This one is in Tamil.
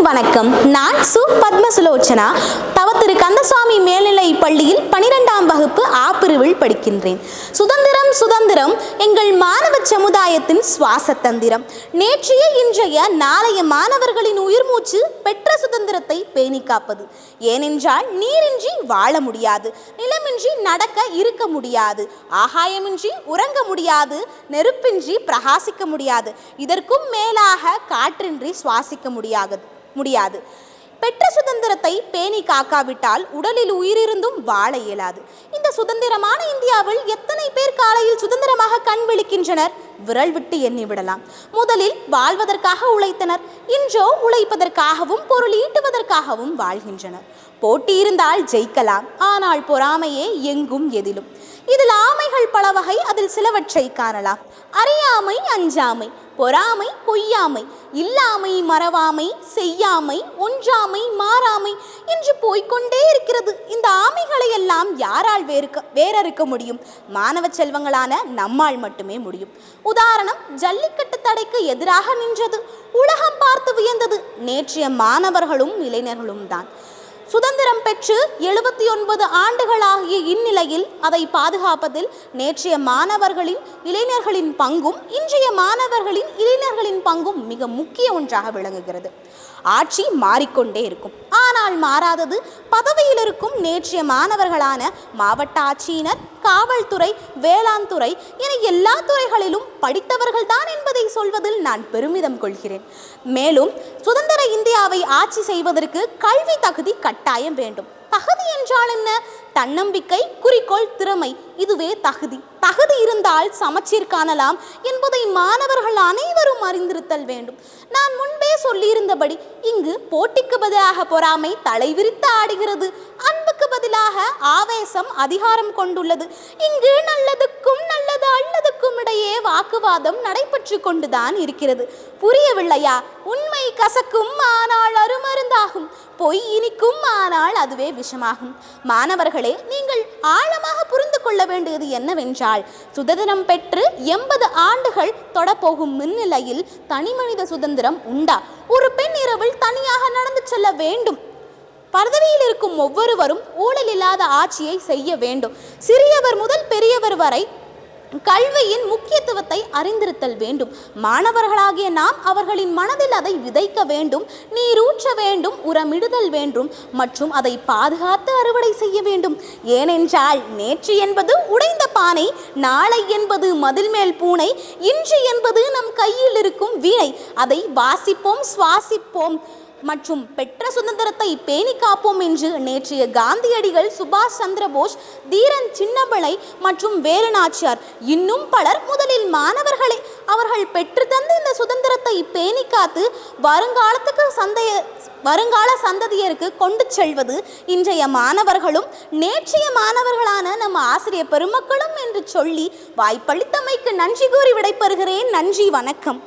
வணக்கம். நான் பத்மசுலோச்சனா தவத்திரு கந்தசுவாமி மேல்நிலை பள்ளியில் 12ஆம் வகுப்பு ஆ பிரிவில் படிக்கின்றேன். சுதந்திரம் சுதந்திரம் எங்கள் மாணவ சமுதாயத்தின் சுவாச தந்திரம். நேற்றைய இன்றைய நாளைய மாணவர்களின் உயிர் மூச்சு பெற்ற சுதந்திரத்தை பேணி காப்பது. ஏனென்றால் நீரின்றி வாழ முடியாது, நிலமின்றி நடக்க இருக்க முடியாது, ஆகாயமின்றி உறங்க முடியாது, நெருப்பின்றி பிரகாசிக்க முடியாது, இதற்கும் மேலாக காற்றின்றி சுவாசிக்க முடியாது. பெற்ற சுதந்திரத்தை பேணி காக்காவிட்டால் உடலில் உயிரிருந்தும் வாழ இயலாது. இந்த சுதந்திரமான இந்தியாவில் எத்தனை பேர் காலையில் சுதந்திரமாக கண் விழிக்கின்றனர்? விரல் விட்டு எண்ணிவிடலாம். முதலில் வாழ்வதற்காக உழைத்தனர், இன்றோ உழைப்பதற்காகவும் பொருள் ஈட்டுவதற்காகவும் வாழ்கின்றனர். போட்டி இருந்தால் ஜெயிக்கலாம், ஆனால் பொறாமையே எங்கும் எதிலும். இதில் ஆமைகள் பல வகை, அதில் சிலவற்றை காணலாம். அறியாமை, அஞ்சாமை, பொறாமை, பொய்யாமை, இல்லாமை, மறவாமை, செய்யாமை, ஒன்றாமை, மாறாமை என்று போய்கொண்டே இருக்கிறது. இந்த ஆமைகளை எல்லாம் யாரால் வேறறுக்க முடியும்? மாணவ செல்வங்களான நம்மால் மட்டுமே முடியும். உதாரணம், ஜல்லிக்கட்டு தடைக்கு எதிராக நின்றது. உலகம் பார்த்து வியந்தது நேற்றைய மாணவர்களும் இளைஞர்களும் தான். சுதந்திரம் பெற்று 79 ஆண்டுகளாகிய இந்நிலையில் அதை பாதுகாப்பதில் நேற்றைய மாணவர்களின் இளைஞர்களின் பங்கும் இன்றைய மாணவர்களின் இளைஞர்களின் பங்கும் மிக முக்கிய ஒன்றாக விளங்குகிறது. ஆட்சி மாறிக்கொண்டே இருக்கும், ஆனால் மாறாதது பதவியில் இருக்கும் நேற்றைய மாணவர்களான மாவட்ட ஆட்சியினர், காவல்துறை, வேளாண் துறை என எல்லா துறைகளிலும் படித்தவர்கள் தான் என்பதை சொல்வதில் நான் பெருமிதம் கொள்கிறேன். மேலும் சுதந்திர இந்தியாவை ஆட்சி செய்வதற்கு கல்வி தகுதி கட்டாயம் வேண்டும். தகுதி என்றால் என்ன? தன்னம்பிக்கை, குறிக்கோள், திறமை, இதுவே தகுதி. தகுதி இருந்தால் சமச்சீர் காணலாம் என்பதை மாணவர்கள் அனைவரும் அறிந்திருத்தல் வேண்டும். நான் முன்பே சொல்லியிருந்தபடி இங்கு போட்டிக்கு பதிலாக பொறாமை தலைவிரித்து ஆடுகிறது, அன்புக்கு பதிலாக ஆவேசம் அதிகாரம் கொண்டுள்ளது. இங்கு நல்லதுக்கும் நல்லது அல்லதுக்கும் இடையே வாக்குவாதம் நடைபெற்று கொண்டுதான் இருக்கிறது. புரியவில்லையா? உண்மை கசக்கும், ஆனால் அருமருந்தாகும். பொய் இனிக்கும், ஆனால் அதுவே விஷமாகும். மாணவர்களே, நீங்கள் ஆழமாக புரிந்து கொள்ள வேண்டியது என்னவென்றால், சுதந்திரம் பெற்று 80 ஆண்டுகள் தொடப்போகும் முன்னிலையில் தனிமனித சுதந்திரம் உண்டா? ஒரு பெண் இரவில் தனியாக நடந்து செல்ல வேண்டும். பதவியில் இருக்கும் ஒவ்வொருவரும் ஊழல் இல்லாத ஆட்சியை செய்ய வேண்டும். சிறியவர் முதல் பெரியவர் வரை கல்வியின் முக்கியத்துவத்தை அறிந்திருத்தல் வேண்டும். மாணவர்களாகிய நாம் அவர்களின் மனதில் அதை விதைக்க வேண்டும், நீரூற்ற வேண்டும், உரமிடுதல் வேண்டும் மற்றும் அதை பாதுகாத்து அறுவடை செய்ய வேண்டும். ஏனென்றால் நேற்று என்பது உடைந்த பானை, நாளை என்பது மதில் மேல் பூனை, இன்று என்பது நம் கையில் இருக்கும் வீணை. அதை வாசிப்போம், சுவாசிப்போம் மற்றும் பெற்ற சுதந்திரத்தை பேணி காப்போம் என்று நேற்றைய காந்தியடிகள், சுபாஷ் சந்திர போஸ், தீரன் சின்னபிள்ளை மற்றும் வேலுநாச்சியார் இன்னும் பலர், முதலில் மாணவர்களே, அவர்கள் பெற்று தந்து இந்த சுதந்திரத்தை பேணி காத்து வருங்கால சந்ததியருக்கு கொண்டு செல்வது இன்றைய மாணவர்களும் நேற்றைய மாணவர்களான நம்ம ஆசிரியர் பெருமக்களும் என்று சொல்லி வாய்ப்பளித்தமைக்கு நன்றி கூறி விடைபெறுகிறேன். நன்றி, வணக்கம்.